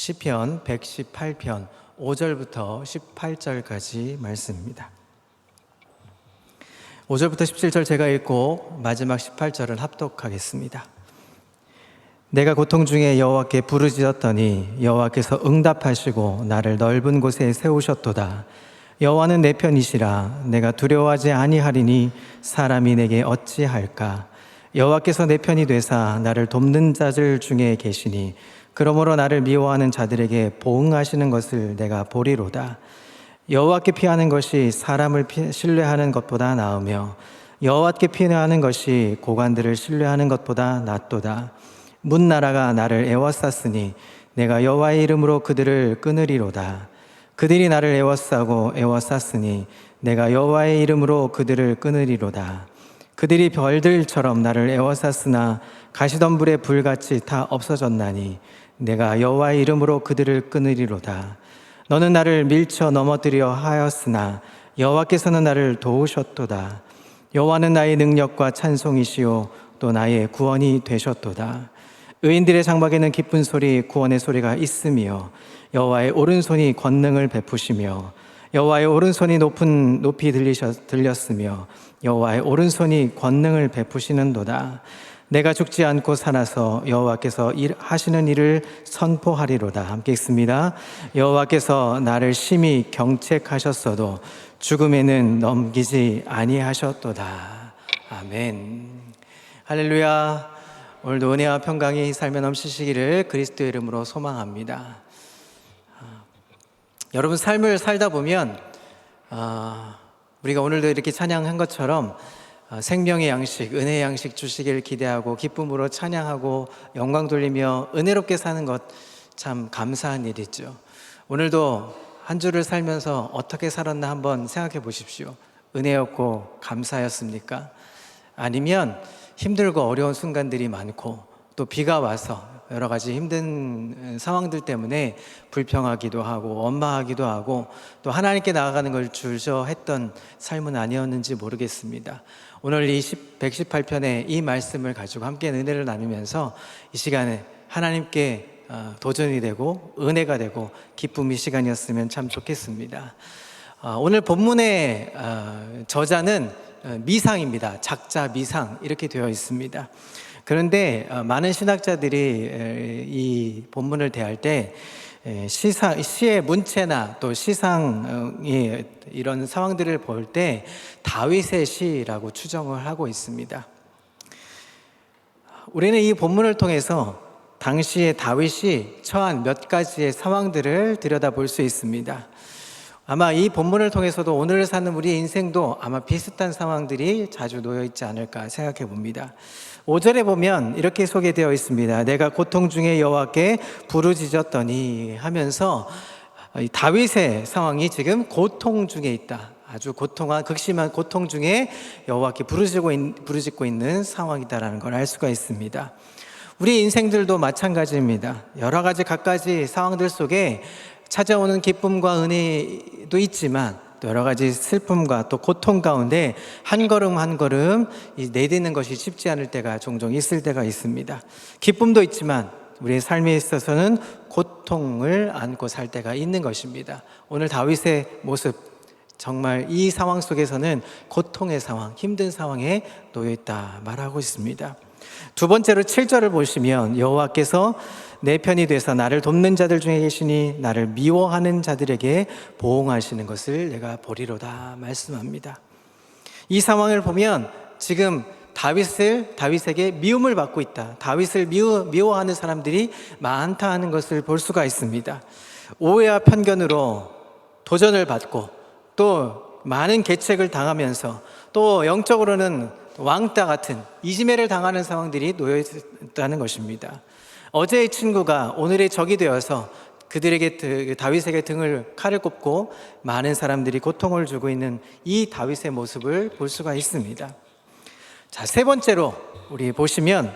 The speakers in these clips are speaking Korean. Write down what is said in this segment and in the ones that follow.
시편 118편 5절부터 18절까지 말씀입니다. 5절부터 17절 제가 읽고 마지막 18절을 합독하겠습니다. 내가 고통 중에 여호와께 부르짖었더니 여호와께서 응답하시고 나를 넓은 곳에 세우셨도다. 여호와는 내 편이시라. 내가 두려워하지 아니하리니 사람이 내게 어찌할까. 여호와께서 내 편이 되사 나를 돕는 자들 중에 계시니 그러므로 나를 미워하는 자들에게 보응하시는 것을 내가 보리로다. 여호와께 피하는 것이 사람을 신뢰하는 것보다 나으며 여호와께 피하는 것이 고관들을 신뢰하는 것보다 낫도다. 문나라가 나를 애워쌌으니 내가 여호와의 이름으로 그들을 끊으리로다. 그들이 나를 애워쌌으니 내가 여호와의 이름으로 그들을 끊으리로다. 그들이 별들처럼 나를 애워쌌으나 가시덤불의 불같이 다 없어졌나니 내가 여호와의 이름으로 그들을 끊으리로다. 너는 나를 밀쳐 넘어뜨려 하였으나 여호와께서는 나를 도우셨도다. 여호와는 나의 능력과 찬송이시요 또 나의 구원이 되셨도다. 의인들의 장막에는 기쁜 소리 구원의 소리가 있으며 여호와의 오른손이 권능을 베푸시며 여호와의 오른손이 높이 들렸으며 여호와의 오른손이 권능을 베푸시는도다. 내가 죽지 않고 살아서 여호와께서 하시는 일을 선포하리로다. 함께 읽습니다. 여호와께서 나를 심히 경책하셨어도 죽음에는 넘기지 아니하셨도다. 아멘. 할렐루야. 오늘도 은혜와 평강이 삶에 넘치시기를 그리스도의 이름으로 소망합니다. 여러분, 삶을 살다 보면 우리가 오늘도 이렇게 찬양한 것처럼 생명의 양식, 은혜의 양식 주시길 기대하고 기쁨으로 찬양하고 영광 돌리며 은혜롭게 사는 것 참 감사한 일이죠. 오늘도 한 주를 살면서 어떻게 살았나 한번 생각해 보십시오. 은혜였고 감사였습니까? 아니면 힘들고 어려운 순간들이 많고 또 비가 와서 여러 가지 힘든 상황들 때문에 불평하기도 하고 원망하기도 하고 또 하나님께 나아가는 걸 주저했던 삶은 아니었는지 모르겠습니다. 오늘 이 118편의 이 말씀을 가지고 함께 은혜를 나누면서 이 시간에 하나님께 도전이 되고 은혜가 되고 기쁨의 시간이었으면 참 좋겠습니다. 오늘 본문의 저자는 미상입니다. 작자 미상 이렇게 되어 있습니다. 그런데 많은 신학자들이 이 본문을 대할 때 시의 문체나 또 시상의 이런 상황들을 볼 때 다윗의 시라고 추정을 하고 있습니다. 우리는 이 본문을 통해서 당시에 다윗이 처한 몇 가지의 상황들을 들여다볼 수 있습니다. 아마 이 본문을 통해서도 오늘 사는 우리의 인생도 아마 비슷한 상황들이 자주 놓여 있지 않을까 생각해 봅니다. 5절에 보면 이렇게 소개되어 있습니다. 내가 고통 중에 여호와께 부르짖었더니 하면서 다윗의 상황이 지금 고통 중에 있다. 아주 극심한 고통 중에 여호와께 부르짖고 있는 상황이다라는 걸 알 수가 있습니다. 우리 인생들도 마찬가지입니다. 여러 가지 갖가지 상황들 속에 찾아오는 기쁨과 은혜도 있지만 또 여러 가지 슬픔과 또 고통 가운데 한 걸음 한 걸음 내딛는 것이 쉽지 않을 때가 종종 있을 때가 있습니다. 기쁨도 있지만 우리의 삶에 있어서는 고통을 안고 살 때가 있는 것입니다. 오늘 다윗의 모습, 정말 이 상황 속에서는 고통의 상황, 힘든 상황에 놓여 있다 말하고 있습니다. 두 번째로 7절을 보시면 여호와께서 내 편이 돼서 나를 돕는 자들 중에 계시니 나를 미워하는 자들에게 보응하시는 것을 내가 보리로다 말씀합니다. 이 상황을 보면 지금 다윗에게 미움을 받고 있다. 다윗을 미워하는 사람들이 많다 하는 것을 볼 수가 있습니다. 오해와 편견으로 도전을 받고 또 많은 계책을 당하면서 또 영적으로는 왕따 같은 이지매를 당하는 상황들이 놓여 있다는 것입니다. 어제의 친구가 오늘의 적이 되어서 그들에게 다윗에게 칼을 꼽고 많은 사람들이 고통을 주고 있는 이 다윗의 모습을 볼 수가 있습니다. 자, 세 번째로 우리 보시면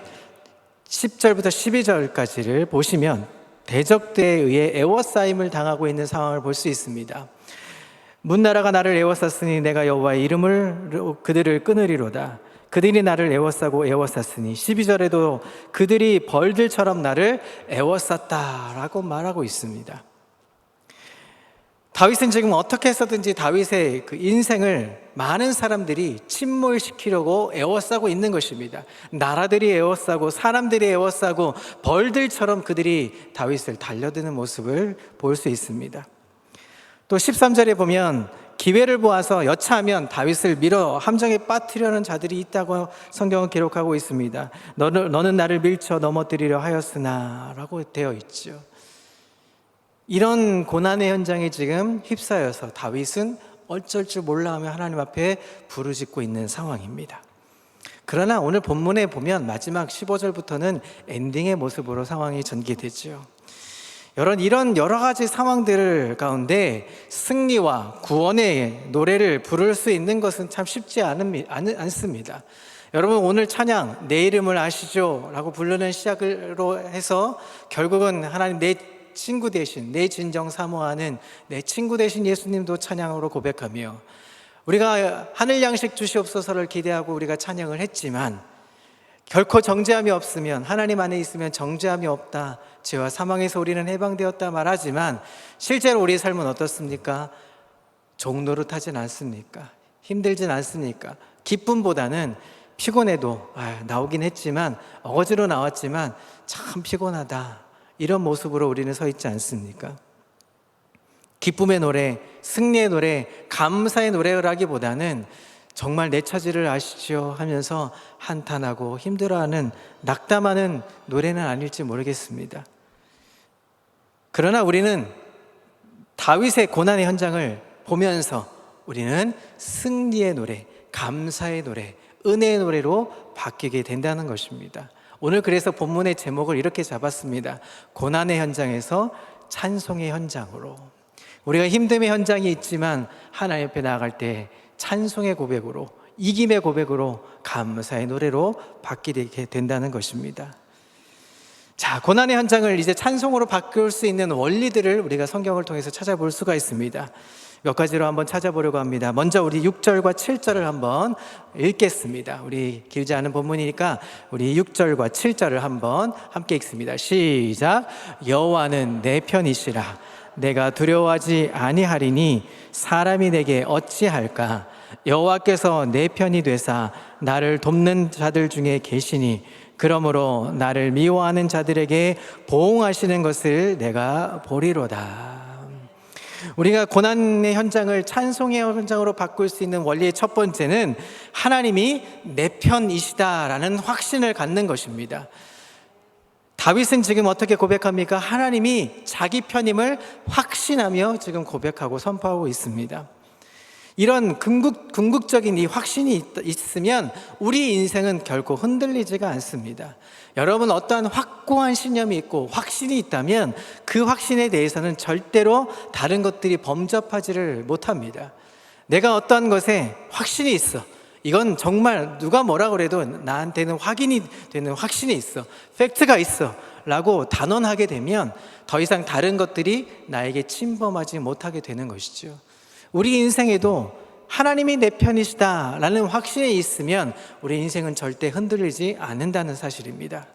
10절부터 12절까지를 보시면 대적들에 의해 애워싸임을 당하고 있는 상황을 볼 수 있습니다. 문나라가 나를 애워쌌으니 내가 여호와의 이름으로 그들을 끊으리로다. 그들이 나를 애워싸고 애워쌌으니 12절에도 그들이 벌들처럼 나를 애워쌌다라고 말하고 있습니다. 다윗은 지금 어떻게 해서든지 다윗의 그 인생을 많은 사람들이 침몰시키려고 애워싸고 있는 것입니다. 나라들이 애워싸고 사람들이 애워싸고 벌들처럼 그들이 다윗을 달려드는 모습을 볼 수 있습니다. 또 13절에 보면 기회를 보아서 여차하면 다윗을 밀어 함정에 빠뜨리려는 자들이 있다고 성경은 기록하고 있습니다. 너는 나를 밀쳐 넘어뜨리려 하였으나 라고 되어 있죠. 이런 고난의 현장에 지금 휩싸여서 다윗은 어쩔 줄 몰라 하며 하나님 앞에 부르짖고 있는 상황입니다. 그러나 오늘 본문에 보면 마지막 15절부터는 엔딩의 모습으로 상황이 전개되죠. 이런 여러 가지 상황들 가운데 승리와 구원의 노래를 부를 수 있는 것은 참 쉽지 않습니다. 여러분, 오늘 찬양 내 이름을 아시죠? 라고 부르는 시작으로 해서 결국은 하나님 내 친구 대신, 내 진정 사모하는 내 친구 대신 예수님도 찬양으로 고백하며, 우리가 하늘 양식 주시옵소서를 기대하고 우리가 찬양을 했지만 결코 정죄함이 없으면, 하나님 안에 있으면 정죄함이 없다, 죄와 사망에서 우리는 해방되었다 말하지만 실제로 우리의 삶은 어떻습니까? 종노릇하진 않습니까? 힘들진 않습니까? 기쁨보다는 피곤해도 나오긴 했지만, 어거지로 나왔지만 참 피곤하다, 이런 모습으로 우리는 서 있지 않습니까? 기쁨의 노래, 승리의 노래, 감사의 노래라기보다는 정말 내 처지를 아시죠? 하면서 한탄하고 힘들어하는, 낙담하는 노래는 아닐지 모르겠습니다. 그러나 우리는 다윗의 고난의 현장을 보면서 우리는 승리의 노래, 감사의 노래, 은혜의 노래로 바뀌게 된다는 것입니다. 오늘 그래서 본문의 제목을 이렇게 잡았습니다. 고난의 현장에서 찬송의 현장으로. 우리가 힘듦의 현장이 있지만 하나님 앞에 나아갈 때 찬송의 고백으로, 이김의 고백으로, 감사의 노래로 바뀌게 된다는 것입니다. 자, 고난의 현장을 이제 찬송으로 바꿀 수 있는 원리들을 우리가 성경을 통해서 찾아볼 수가 있습니다. 몇 가지로 한번 찾아보려고 합니다. 먼저 우리 6절과 7절을 한번 읽겠습니다. 우리 길지 않은 본문이니까 우리 6절과 7절을 한번 함께 읽습니다. 시작. 여호와는 내 편이시라. 내가 두려워하지 아니하리니 사람이 내게 어찌할까? 여호와께서 내 편이 되사 나를 돕는 자들 중에 계시니 그러므로 나를 미워하는 자들에게 보응하시는 것을 내가 보리로다. 우리가 고난의 현장을 찬송의 현장으로 바꿀 수 있는 원리의 첫 번째는 하나님이 내 편이시다라는 확신을 갖는 것입니다. 다윗은 지금 어떻게 고백합니까? 하나님이 자기 편임을 확신하며 지금 고백하고 선포하고 있습니다. 이런 궁극적인 이 확신이 있으면 우리 인생은 결코 흔들리지가 않습니다. 여러분, 어떠한 확고한 신념이 있고 확신이 있다면 그 확신에 대해서는 절대로 다른 것들이 범접하지를 못합니다. 내가 어떠한 것에 확신이 있어, 이건 정말 누가 뭐라 그래도 나한테는 확인이 되는 확신이 있어, 팩트가 있어 라고 단언하게 되면 더 이상 다른 것들이 나에게 침범하지 못하게 되는 것이죠. 우리 인생에도 하나님이 내 편이시다 라는 확신이 있으면 우리 인생은 절대 흔들리지 않는다는 사실입니다.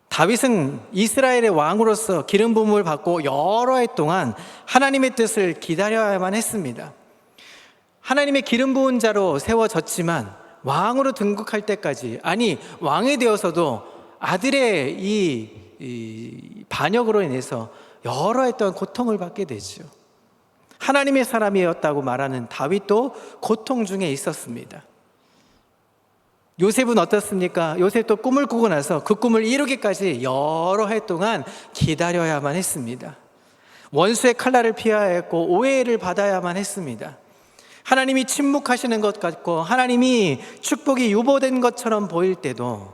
다윗은 이스라엘의 왕으로서 기름 부음을 받고 여러 해 동안 하나님의 뜻을 기다려야만 했습니다. 하나님의 기름 부은 자로 세워졌지만 왕으로 등극할 때까지, 아니 왕이 되어서도 아들의 이 반역으로 인해서 여러 해 동안 고통을 받게 되죠. 하나님의 사람이었다고 말하는 다윗도 고통 중에 있었습니다. 요셉은 어떻습니까? 요셉도 꿈을 꾸고 나서 그 꿈을 이루기까지 여러 해 동안 기다려야만 했습니다. 원수의 칼날을 피해야 했고 오해를 받아야만 했습니다. 하나님이 침묵하시는 것 같고 하나님이 축복이 유보된 것처럼 보일 때도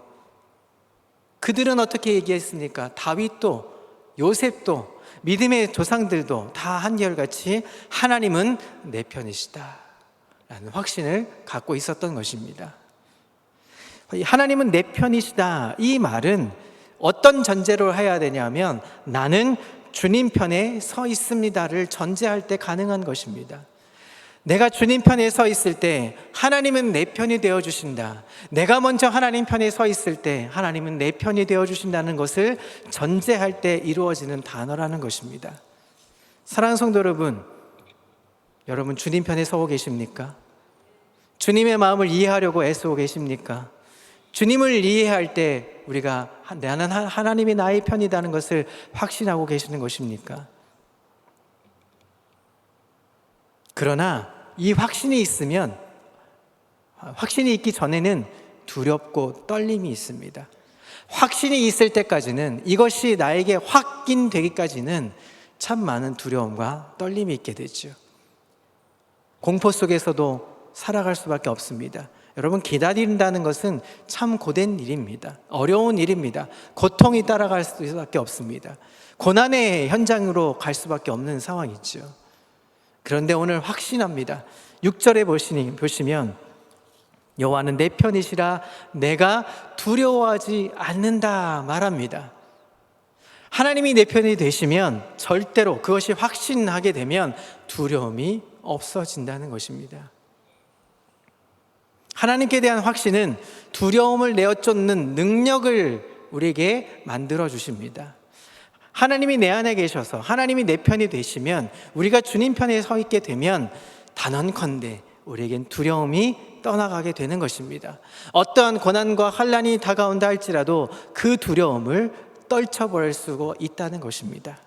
그들은 어떻게 얘기했습니까? 다윗도 요셉도 믿음의 조상들도 다 한결같이 하나님은 내 편이시다 라는 확신을 갖고 있었던 것입니다. 하나님은 내 편이시다, 이 말은 어떤 전제로 해야 되냐면 나는 주님 편에 서 있습니다를 전제할 때 가능한 것입니다. 내가 주님 편에 서 있을 때 하나님은 내 편이 되어 주신다. 내가 먼저 하나님 편에 서 있을 때 하나님은 내 편이 되어 주신다는 것을 전제할 때 이루어지는 단어라는 것입니다. 사랑하는 성도 여러분, 여러분 주님 편에 서고 계십니까? 주님의 마음을 이해하려고 애쓰고 계십니까? 주님을 이해할 때 우리가 나는 하나님이 나의 편이라는 것을 확신하고 계시는 것입니까? 그러나 이 확신이 있으면, 확신이 있기 전에는 두렵고 떨림이 있습니다. 확신이 있을 때까지는, 이것이 나에게 확인되기까지는 참 많은 두려움과 떨림이 있게 되죠. 공포 속에서도 살아갈 수밖에 없습니다. 여러분, 기다린다는 것은 참 고된 일입니다. 어려운 일입니다. 고통이 따라갈 수밖에 없습니다. 고난의 현장으로 갈 수밖에 없는 상황이죠. 그런데 오늘 확신합니다. 6절에 보시면 여호와는 내 편이시라 내가 두려워하지 않는다 말합니다. 하나님이 내 편이 되시면 절대로, 그것이 확신하게 되면 두려움이 없어진다는 것입니다. 하나님께 대한 확신은 두려움을 내어쫓는 능력을 우리에게 만들어 주십니다. 하나님이 내 안에 계셔서 하나님이 내 편이 되시면, 우리가 주님 편에 서 있게 되면 단언컨대 우리에겐 두려움이 떠나가게 되는 것입니다. 어떠한 고난과 환난이 다가온다 할지라도 그 두려움을 떨쳐버릴 수가 있다는 것입니다.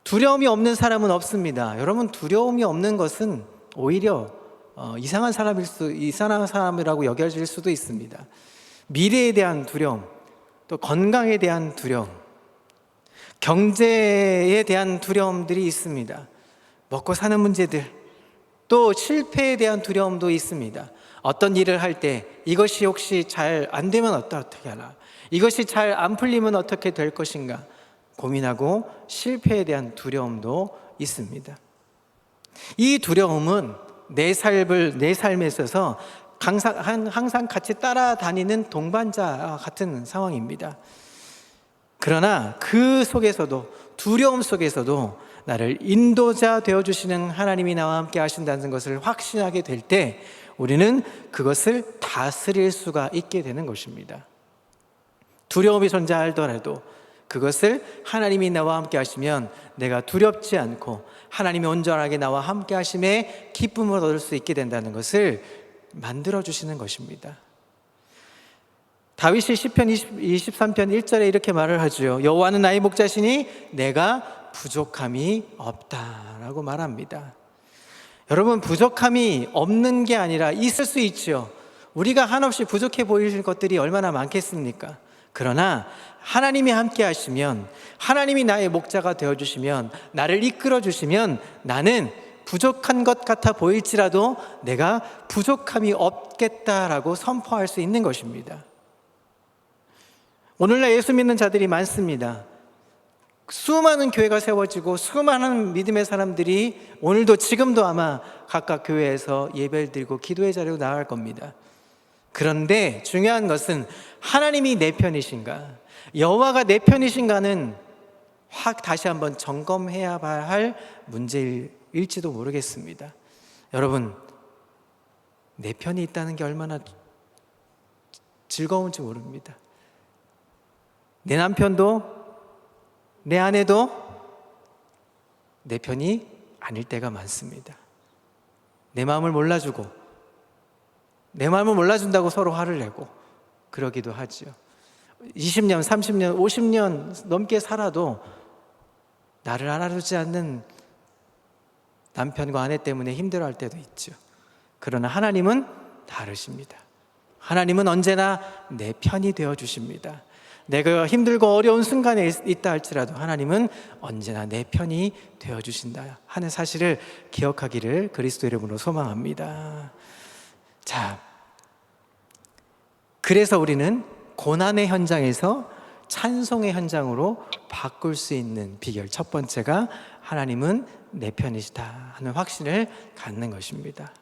두려움이 없는 사람은 없습니다. 여러분, 두려움이 없는 것은 오히려 이상한 사람이라고 여겨질 수도 있습니다. 미래에 대한 두려움, 또 건강에 대한 두려움, 경제에 대한 두려움들이 있습니다. 먹고 사는 문제들, 또 실패에 대한 두려움도 있습니다. 어떤 일을 할 때 이것이 혹시 잘 안 되면 어떻게 하나, 이것이 잘 안 풀리면 어떻게 될 것인가 고민하고 실패에 대한 두려움도 있습니다. 이 두려움은 내 삶에 있어서 항상 같이 따라다니는 동반자 같은 상황입니다. 그러나 그 속에서도, 두려움 속에서도 나를 인도자 되어주시는 하나님이 나와 함께 하신다는 것을 확신하게 될 때 우리는 그것을 다스릴 수가 있게 되는 것입니다. 두려움이 존재하더라도 그것을 하나님이 나와 함께 하시면 내가 두렵지 않고 하나님이 온전하게 나와 함께 하심에 기쁨을 얻을 수 있게 된다는 것을 만들어주시는 것입니다. 다윗이 시편 23편 1절에 이렇게 말을 하죠. 여호와는 나의 목자시니 내가 부족함이 없다라고 말합니다. 여러분, 부족함이 없는 게 아니라 있을 수 있죠. 우리가 한없이 부족해 보이는 것들이 얼마나 많겠습니까? 그러나 하나님이 함께 하시면, 하나님이 나의 목자가 되어주시면, 나를 이끌어 주시면 나는 부족한 것 같아 보일지라도 내가 부족함이 없겠다라고 선포할 수 있는 것입니다. 오늘날 예수 믿는 자들이 많습니다. 수많은 교회가 세워지고 수많은 믿음의 사람들이 오늘도 지금도 아마 각각 교회에서 예배를 드리고 기도의 자리로 나아갈 겁니다. 그런데 중요한 것은 하나님이 내 편이신가, 여호와가 내 편이신가는 다시 한번 점검해야 할 문제일지도 모르겠습니다. 여러분, 내 편이 있다는 게 얼마나 즐거운지 모릅니다. 내 남편도 내 아내도 내 편이 아닐 때가 많습니다. 내 마음을 몰라주고, 내 마음을 몰라준다고 서로 화를 내고 그러기도 하죠. 20년, 30년, 50년 넘게 살아도 나를 알아주지 않는 남편과 아내 때문에 힘들어할 때도 있죠. 그러나 하나님은 다르십니다. 하나님은 언제나 내 편이 되어주십니다. 내가 힘들고 어려운 순간에 있다 할지라도 하나님은 언제나 내 편이 되어주신다 하는 사실을 기억하기를 그리스도 이름으로 소망합니다. 자, 그래서 우리는 고난의 현장에서 찬송의 현장으로 바꿀 수 있는 비결, 첫 번째가 하나님은 내 편이시다 하는 확신을 갖는 것입니다.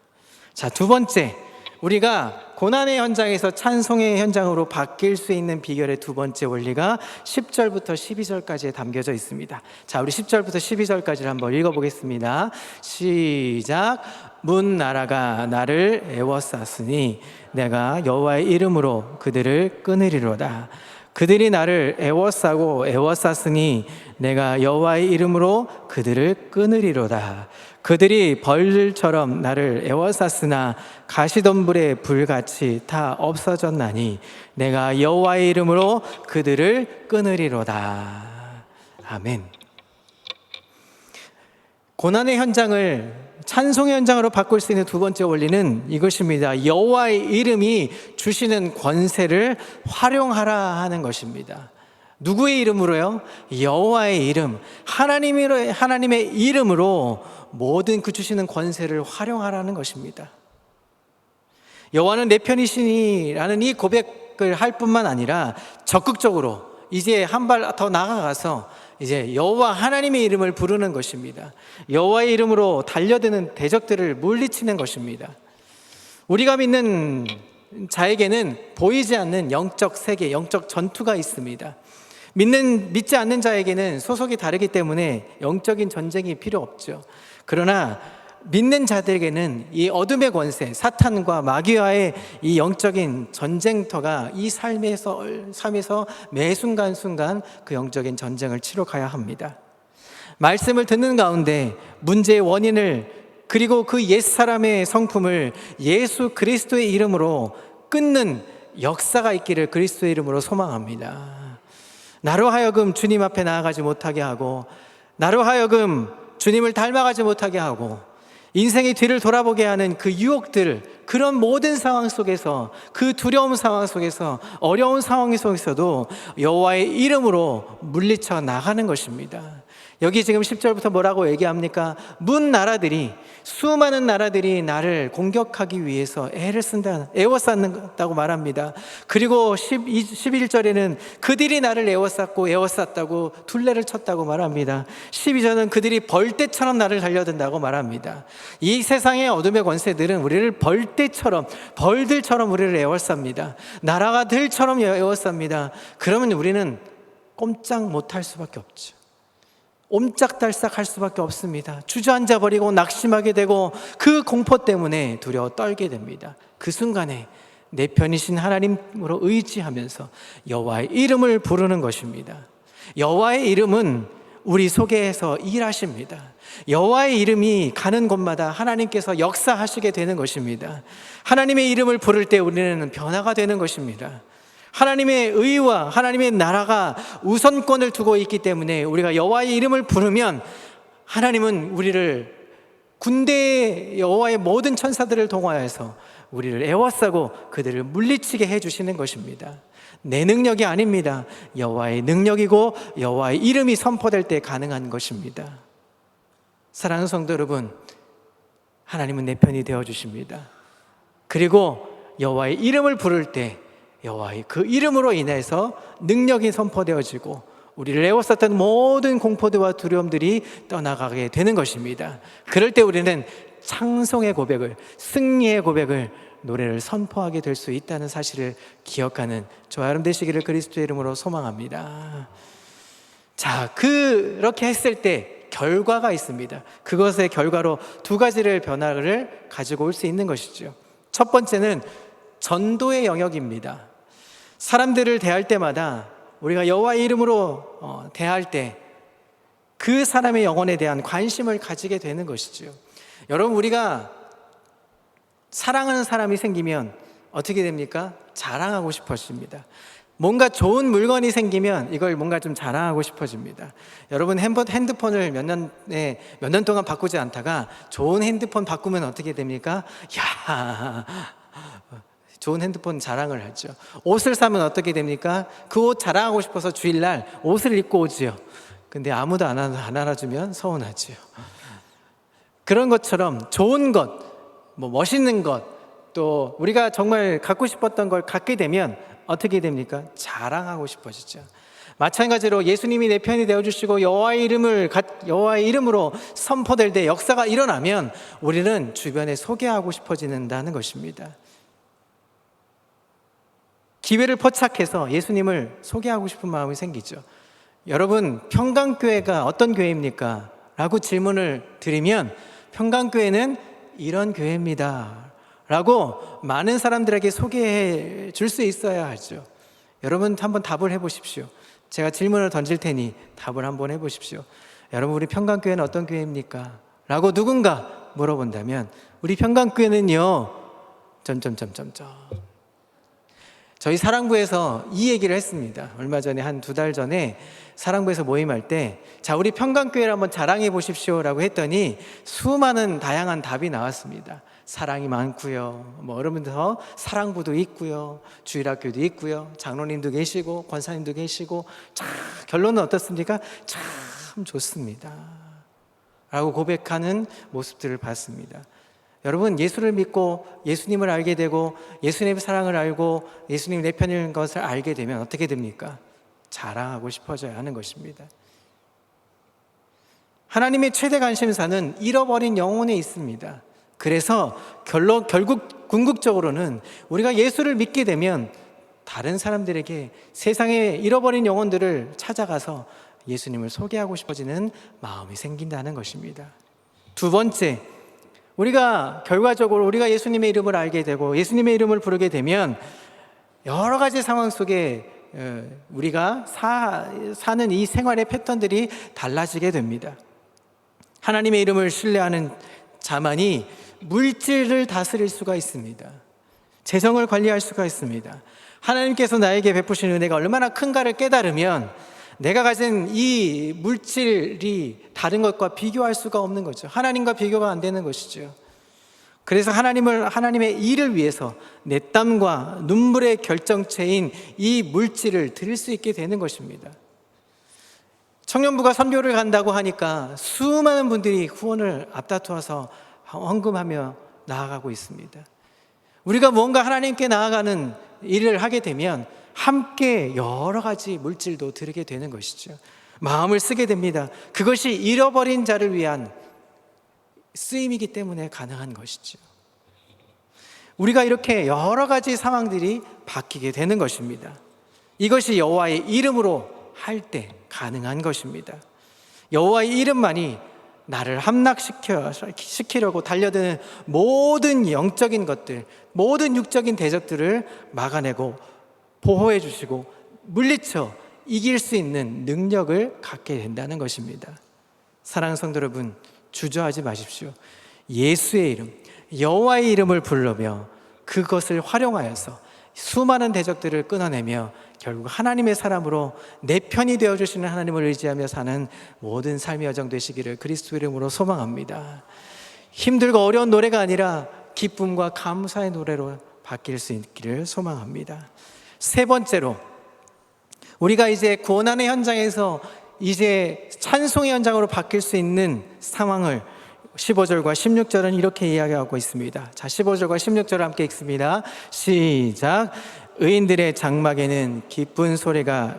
자, 두 번째, 우리가 고난의 현장에서 찬송의 현장으로 바뀔 수 있는 비결의 두 번째 원리가 10절부터 12절까지에 담겨져 있습니다. 자, 우리 10절부터 12절까지를 한번 읽어보겠습니다. 시작. 문 나라가 나를 애워쌌으니 내가 여호와의 이름으로 그들을 끊으리로다. 그들이 나를 애워싸고 애워쌌으니 내가 여호와의 이름으로 그들을 끊으리로다. 그들이 벌들처럼 나를 애워쌌으나 가시덤불의 불같이 다 없어졌나니 내가 여호와의 이름으로 그들을 끊으리로다. 아멘. 고난의 현장을 찬송의 현장으로 바꿀 수 있는 두 번째 원리는 이것입니다. 여호와의 이름이 주시는 권세를 활용하라 하는 것입니다. 누구의 이름으로요? 여호와의 이름, 하나님의 이름으로 모든 그 주시는 권세를 활용하라는 것입니다. 여호와는 내 편이시니라는 이 고백을 할 뿐만 아니라 적극적으로 이제 한 발 더 나아가서 이제 여호와 하나님의 이름을 부르는 것입니다. 여호와의 이름으로 달려드는 대적들을 물리치는 것입니다. 우리가 믿는 자에게는 보이지 않는 영적 세계, 영적 전투가 있습니다. 믿지 않는 자에게는 소속이 다르기 때문에 영적인 전쟁이 필요 없죠. 그러나 믿는 자들에게는 이 어둠의 권세, 사탄과 마귀와의 이 영적인 전쟁터가 이 삶에서 매 순간순간 그 영적인 전쟁을 치러 가야 합니다. 말씀을 듣는 가운데 문제의 원인을, 그리고 그 옛사람의 성품을 예수 그리스도의 이름으로 끊는 역사가 있기를 그리스도의 이름으로 소망합니다. 나로 하여금 주님 앞에 나아가지 못하게 하고, 나로 하여금 주님을 닮아가지 못하게 하고, 인생의 뒤를 돌아보게 하는 그 유혹들, 그런 모든 상황 속에서, 그 두려움 상황 속에서, 어려운 상황 속에서도 여호와의 이름으로 물리쳐 나가는 것입니다. 여기 지금 10절부터 뭐라고 얘기합니까? 수많은 나라들이 나를 공격하기 위해서 애워쌌다고 말합니다. 그리고 11절에는 그들이 나를 애워쌌다고 둘레를 쳤다고 말합니다. 12절은 그들이 벌떼처럼 나를 달려든다고 말합니다. 이 세상의 어둠의 권세들은 우리를 벌들처럼 우리를 애워쌉니다. 나라가들처럼 애워쌉니다. 그러면 우리는 꼼짝 못할 수밖에 없죠. 옴짝달싹 할 수밖에 없습니다. 주저앉아 버리고 낙심하게 되고 그 공포 때문에 두려워 떨게 됩니다. 그 순간에 내 편이신 하나님으로 의지하면서 여호와의 이름을 부르는 것입니다. 여호와의 이름은 우리 속에서 일하십니다. 여호와의 이름이 가는 곳마다 하나님께서 역사하시게 되는 것입니다. 하나님의 이름을 부를 때 우리는 변화가 되는 것입니다. 하나님의 의와 하나님의 나라가 우선권을 두고 있기 때문에 우리가 여호와의 이름을 부르면 하나님은 우리를 군대의 여호와의 모든 천사들을 동원해서 우리를 애워싸고 그들을 물리치게 해주시는 것입니다. 내 능력이 아닙니다. 여호와의 능력이고 여호와의 이름이 선포될 때 가능한 것입니다. 사랑하는 성도 여러분, 하나님은 내 편이 되어주십니다. 그리고 여호와의 이름을 부를 때 여호와의 그 이름으로 인해서 능력이 선포되어지고 우리를 애워쌌던 모든 공포들과 두려움들이 떠나가게 되는 것입니다. 그럴 때 우리는 찬송의 고백을, 승리의 고백을, 노래를 선포하게 될 수 있다는 사실을 기억하는 저와 여러분 되시기를 그리스도의 이름으로 소망합니다. 자, 그렇게 했을 때 결과가 있습니다. 그것의 결과로 두 가지를 변화를 가지고 올 수 있는 것이죠. 첫 번째는 전도의 영역입니다. 사람들을 대할 때마다 우리가 여호와의 이름으로 대할 때 그 사람의 영혼에 대한 관심을 가지게 되는 것이죠. 여러분, 우리가 사랑하는 사람이 생기면 어떻게 됩니까? 자랑하고 싶어집니다. 뭔가 좋은 물건이 생기면 이걸 뭔가 좀 자랑하고 싶어집니다. 여러분, 핸드폰을 몇 년 동안 바꾸지 않다가 좋은 핸드폰 바꾸면 어떻게 됩니까? 야, 좋은 핸드폰 자랑을 하죠. 옷을 사면 어떻게 됩니까? 그 옷 자랑하고 싶어서 주일날 옷을 입고 오지요. 근데 아무도 안 알아주면 서운하지요. 그런 것처럼 좋은 것, 멋있는 것, 또 우리가 정말 갖고 싶었던 걸 갖게 되면 어떻게 됩니까? 자랑하고 싶어지죠. 마찬가지로 예수님이 내 편이 되어주시고 여호와의 이름으로 선포될 때 역사가 일어나면 우리는 주변에 소개하고 싶어지는다는 것입니다. 기회를 포착해서 예수님을 소개하고 싶은 마음이 생기죠. 여러분, 평강교회가 어떤 교회입니까? 라고 질문을 드리면 평강교회는 이런 교회입니다 라고 많은 사람들에게 소개해 줄 수 있어야 하죠. 여러분 한번 답을 해보십시오. 제가 질문을 던질 테니 답을 한번 해보십시오. 여러분, 우리 평강교회는 어떤 교회입니까? 라고 누군가 물어본다면 우리 평강교회는요 점점점점점. 저희 사랑부에서 이 얘기를 했습니다. 얼마 전에 한 2달 전에 사랑부에서 모임할 때 자, 우리 평강교회를 한번 자랑해 보십시오 라고 했더니 수많은 다양한 답이 나왔습니다. 사랑이 많고요, 여러분들 사랑부도 있고요, 주일학교도 있고요, 장로님도 계시고 권사님도 계시고, 참 결론은 어떻습니까? 참 좋습니다 라고 고백하는 모습들을 봤습니다. 여러분, 예수를 믿고 예수님을 알게 되고 예수님의 사랑을 알고 예수님이 내 편인 것을 알게 되면 어떻게 됩니까? 자랑하고 싶어져야 하는 것입니다. 하나님의 최대 관심사는 잃어버린 영혼에 있습니다. 그래서 결국 궁극적으로는 우리가 예수를 믿게 되면 다른 사람들에게 세상에 잃어버린 영혼들을 찾아가서 예수님을 소개하고 싶어지는 마음이 생긴다는 것입니다. 두 번째, 결과적으로 우리가 예수님의 이름을 알게 되고 예수님의 이름을 부르게 되면 여러 가지 상황 속에 우리가 사는 이 생활의 패턴들이 달라지게 됩니다. 하나님의 이름을 신뢰하는 자만이 물질을 다스릴 수가 있습니다. 재정을 관리할 수가 있습니다. 하나님께서 나에게 베푸신 은혜가 얼마나 큰가를 깨달으면 내가 가진 이 물질이 다른 것과 비교할 수가 없는 거죠. 하나님과 비교가 안 되는 것이죠. 그래서 하나님의 일을 위해서 내 땀과 눈물의 결정체인 이 물질을 드릴 수 있게 되는 것입니다. 청년부가 선교를 간다고 하니까 수많은 분들이 후원을 앞다투어서 헌금하며 나아가고 있습니다. 우리가 뭔가 하나님께 나아가는 일을 하게 되면 함께 여러 가지 물질도 드리게 되는 것이죠. 마음을 쓰게 됩니다. 그것이 잃어버린 자를 위한 쓰임이기 때문에 가능한 것이죠. 우리가 이렇게 여러 가지 상황들이 바뀌게 되는 것입니다. 이것이 여호와의 이름으로 할 때 가능한 것입니다. 여호와의 이름만이 나를 함락시키려고 달려드는 모든 영적인 것들, 모든 육적인 대적들을 막아내고 보호해 주시고 물리쳐 이길 수 있는 능력을 갖게 된다는 것입니다. 사랑하는 성도 여러분, 주저하지 마십시오. 예수의 이름, 여호와의 이름을 부르며 그것을 활용하여서 수많은 대적들을 끊어내며 결국 하나님의 사람으로 내 편이 되어주시는 하나님을 의지하며 사는 모든 삶의 여정 되시기를 그리스도 이름으로 소망합니다. 힘들고 어려운 노래가 아니라 기쁨과 감사의 노래로 바뀔 수 있기를 소망합니다. 세 번째로, 우리가 이제 구원하는 현장에서 이제 찬송의 현장으로 바뀔 수 있는 상황을 15절과 16절은 이렇게 이야기하고 있습니다. 자, 15절과 16절을 함께 읽습니다. 시작. 의인들의 장막에는 기쁜 소리가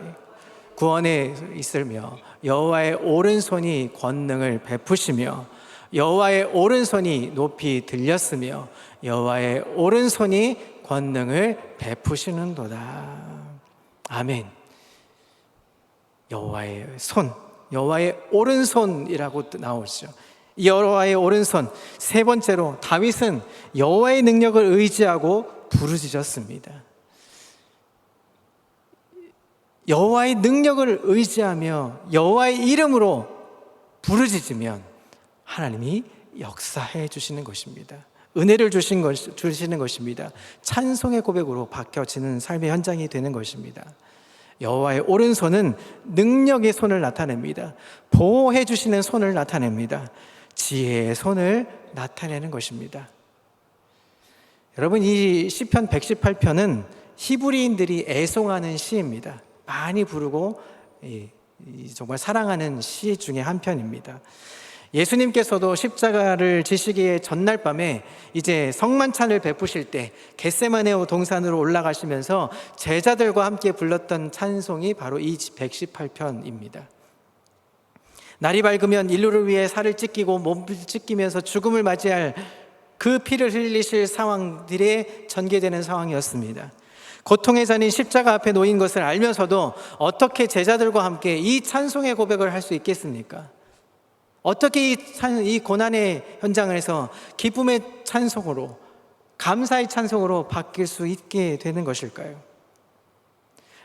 구원에 있으며 여호와의 오른손이 권능을 베푸시며 여호와의 오른손이 높이 들렸으며 여호와의 오른손이 권능을 베푸시는도다. 아멘. 여호와의 손, 여호와의 오른손이라고 나오죠. 여호와의 오른손. 세 번째로, 다윗은 여호와의 능력을 의지하고 부르짖었습니다. 여호와의 능력을 의지하며 여호와의 이름으로 부르짖으면 하나님이 역사해 주시는 것입니다. 은혜를 주시는 것입니다. 찬송의 고백으로 바뀌어지는 삶의 현장이 되는 것입니다. 여호와의 오른손은 능력의 손을 나타냅니다. 보호해 주시는 손을 나타냅니다. 지혜의 손을 나타내는 것입니다. 여러분, 이 시편 118편은 히브리인들이 애송하는 시입니다. 많이 부르고 정말 사랑하는 시 중에 한 편입니다. 예수님께서도 십자가를 지시기의 전날 밤에 이제 성만찬을 베푸실 때 겟세마네 동산으로 올라가시면서 제자들과 함께 불렀던 찬송이 바로 이 118편입니다. 날이 밝으면 인류를 위해 살을 찢기고 몸을 찢기면서 죽음을 맞이할 그 피를 흘리실 상황들에 전개되는 상황이었습니다. 고통의 잔인 십자가 앞에 놓인 것을 알면서도 어떻게 제자들과 함께 이 찬송의 고백을 할 수 있겠습니까? 어떻게 이 고난의 현장에서 기쁨의 찬송으로, 감사의 찬송으로 바뀔 수 있게 되는 것일까요?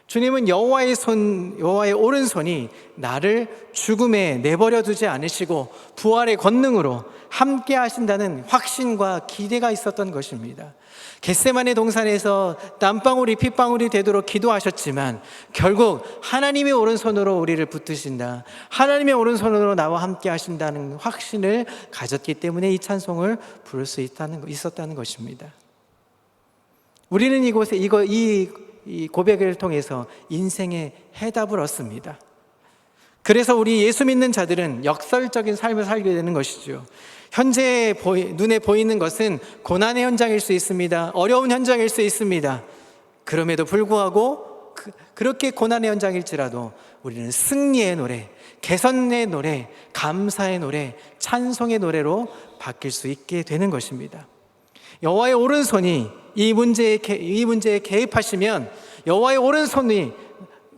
주님은 여호와의 오른손이 나를 죽음에 내버려 두지 않으시고 부활의 권능으로 함께 하신다는 확신과 기대가 있었던 것입니다. 겟세마네 동산에서 땀방울이 핏방울이 되도록 기도하셨지만 결국 하나님의 오른손으로 우리를 붙드신다, 하나님의 오른손으로 나와 함께 하신다는 확신을 가졌기 때문에 이 찬송을 부를 수 있었다는 것입니다. 우리는 이곳에 이 고백을 통해서 인생의 해답을 얻습니다. 그래서 우리 예수 믿는 자들은 역설적인 삶을 살게 되는 것이죠. 현재 눈에 보이는 것은 고난의 현장일 수 있습니다. 어려운 현장일 수 있습니다. 그럼에도 불구하고 그렇게 고난의 현장일지라도 우리는 승리의 노래, 개선의 노래, 감사의 노래, 찬송의 노래로 바뀔 수 있게 되는 것입니다. 여호와의 오른손이 이 문제에 개입하시면 여호와의 오른손이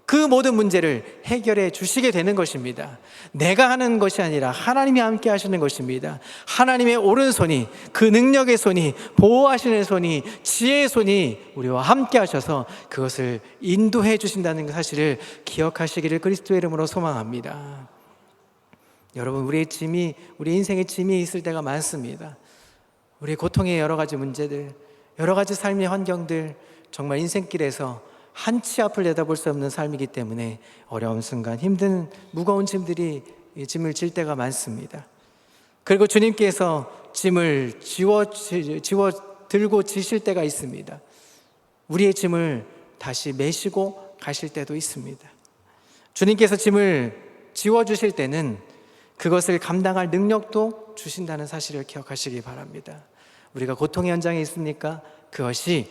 그 모든 문제를 해결해 주시게 되는 것입니다. 내가 하는 것이 아니라 하나님이 함께 하시는 것입니다. 하나님의 오른손이, 그 능력의 손이, 보호하시는 손이, 지혜의 손이 우리와 함께 하셔서 그것을 인도해 주신다는 사실을 기억하시기를 그리스도의 이름으로 소망합니다. 여러분, 우리 인생에 짐이 있을 때가 많습니다. 우리 고통의 여러 가지 문제들, 여러 가지 삶의 환경들, 정말 인생길에서 한치 앞을 내다볼 수 없는 삶이기 때문에 어려운 순간, 힘든 무거운 짐을 질 때가 많습니다. 그리고 주님께서 짐을 들고 지실 때가 있습니다. 우리의 짐을 다시 메시고 가실 때도 있습니다. 주님께서 짐을 지워주실 때는 그것을 감당할 능력도 주신다는 사실을 기억하시기 바랍니다. 우리가 고통의 현장에 있습니까? 그것이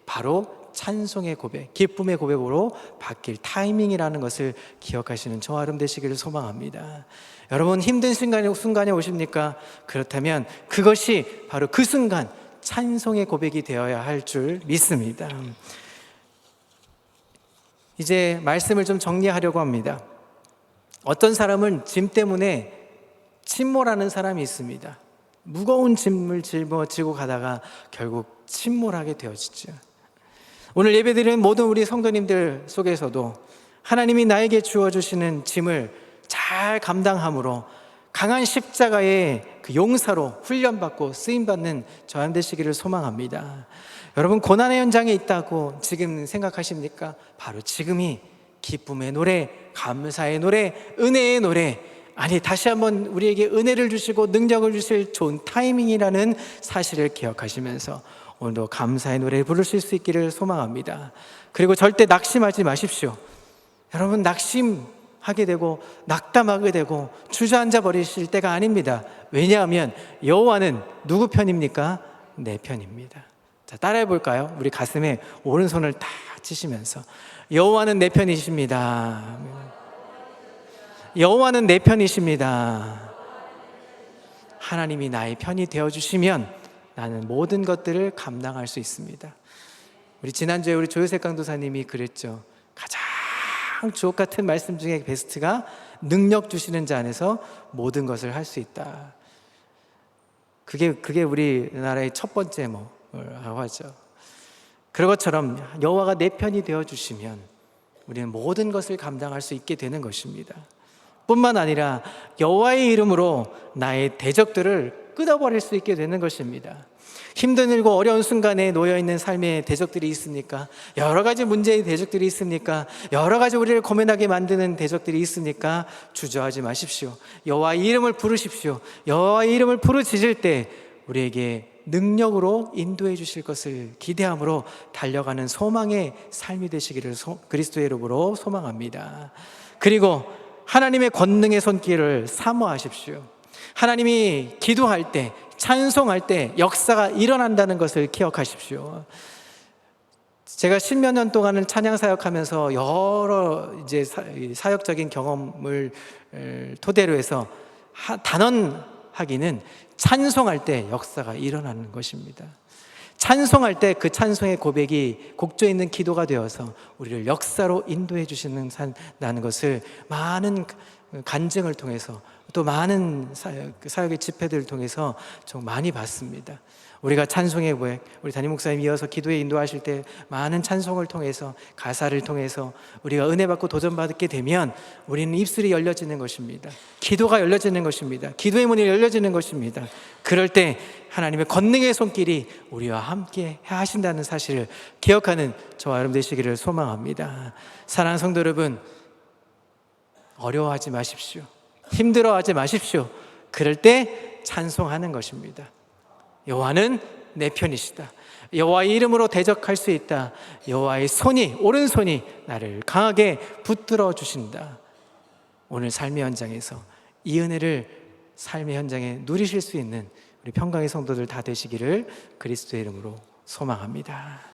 바로 찬송의 고백, 기쁨의 고백으로 바뀔 타이밍이라는 것을 기억하시는 저와 여러분 되시기를 소망합니다. 여러분, 힘든 순간에 오십니까? 그렇다면 그것이 바로 그 순간 찬송의 고백이 되어야 할 줄 믿습니다. 이제 말씀을 좀 정리하려고 합니다. 어떤 사람은 짐 때문에 침몰하는 사람이 있습니다. 무거운 짐을 짊어지고 가다가 결국 침몰하게 되어지죠. 오늘 예배드리는 모든 우리 성도님들 속에서도 하나님이 나에게 주어주시는 짐을 잘 감당함으로 강한 십자가의 그 용사로 훈련받고 쓰임받는 저와 되시기를 소망합니다. 여러분, 고난의 현장에 있다고 지금 생각하십니까? 바로 지금이 기쁨의 노래, 감사의 노래, 은혜의 노래, 아니, 다시 한번 우리에게 은혜를 주시고 능력을 주실 좋은 타이밍이라는 사실을 기억하시면서 오늘도 감사의 노래를 부르실 수 있기를 소망합니다. 그리고 절대 낙심하지 마십시오. 여러분, 낙심하게 되고 낙담하게 되고 주저앉아 버리실 때가 아닙니다. 왜냐하면 여호와는 누구 편입니까? 내 편입니다. 자, 따라해 볼까요? 우리 가슴에 오른손을 다 치시면서 여호와는 내 편이십니다. 여호와는 내 편이십니다. 하나님이 나의 편이 되어주시면 나는 모든 것들을 감당할 수 있습니다. 우리 지난주에 우리 조요셉 강도사님이 그랬죠. 가장 주옥 같은 말씀 중에 베스트가 능력 주시는 자 안에서 모든 것을 할 수 있다. 그게 우리나라의 첫 번째 뭐라고 하죠. 그런 것처럼 여호와가 내 편이 되어주시면 우리는 모든 것을 감당할 수 있게 되는 것입니다. 뿐만 아니라 여호와의 이름으로 나의 대적들을 끊어버릴 수 있게 되는 것입니다. 힘들고 어려운 순간에 놓여있는 삶의 대적들이 있습니까? 여러 가지 문제의 대적들이 있습니까? 여러 가지 우리를 고민하게 만드는 대적들이 있습니까? 주저하지 마십시오. 여호와의 이름을 부르십시오. 여호와의 이름을 부르짖을 때 우리에게 능력으로 인도해 주실 것을 기대함으로 달려가는 소망의 삶이 되시기를 그리스도의 이름으로 소망합니다. 그리고 하나님의 권능의 손길을 사모하십시오. 하나님이 기도할 때, 찬송할 때 역사가 일어난다는 것을 기억하십시오. 제가 10몇 년 동안은 찬양 사역하면서 여러 사역적인 경험을 토대로 해서 단언하기는 찬송할 때 역사가 일어나는 것입니다. 찬송할 때 그 찬송의 고백이 곡조에 있는 기도가 되어서 우리를 역사로 인도해 주시는 것을 많은 간증을 통해서 또 많은 사역의 집회들을 통해서 좀 많이 봤습니다. 우리가 찬송의 고백, 우리 담임 목사님 이어서 기도에 인도하실 때 많은 찬송을 통해서, 가사를 통해서 우리가 은혜 받고 도전받게 되면 우리는 입술이 열려지는 것입니다. 기도가 열려지는 것입니다. 기도의 문이 열려지는 것입니다. 그럴 때 하나님의 권능의 손길이 우리와 함께 하신다는 사실을 기억하는 저와 여러분 되시기를 소망합니다. 사랑하는 성도 여러분, 어려워하지 마십시오. 힘들어하지 마십시오. 그럴 때 찬송하는 것입니다. 여호와는 내 편이시다. 여호와의 이름으로 대적할 수 있다. 여호와의 오른손이 나를 강하게 붙들어 주신다. 오늘 삶의 현장에서 이 은혜를 삶의 현장에 누리실 수 있는 우리 평강의 성도들 다 되시기를 그리스도의 이름으로 소망합니다.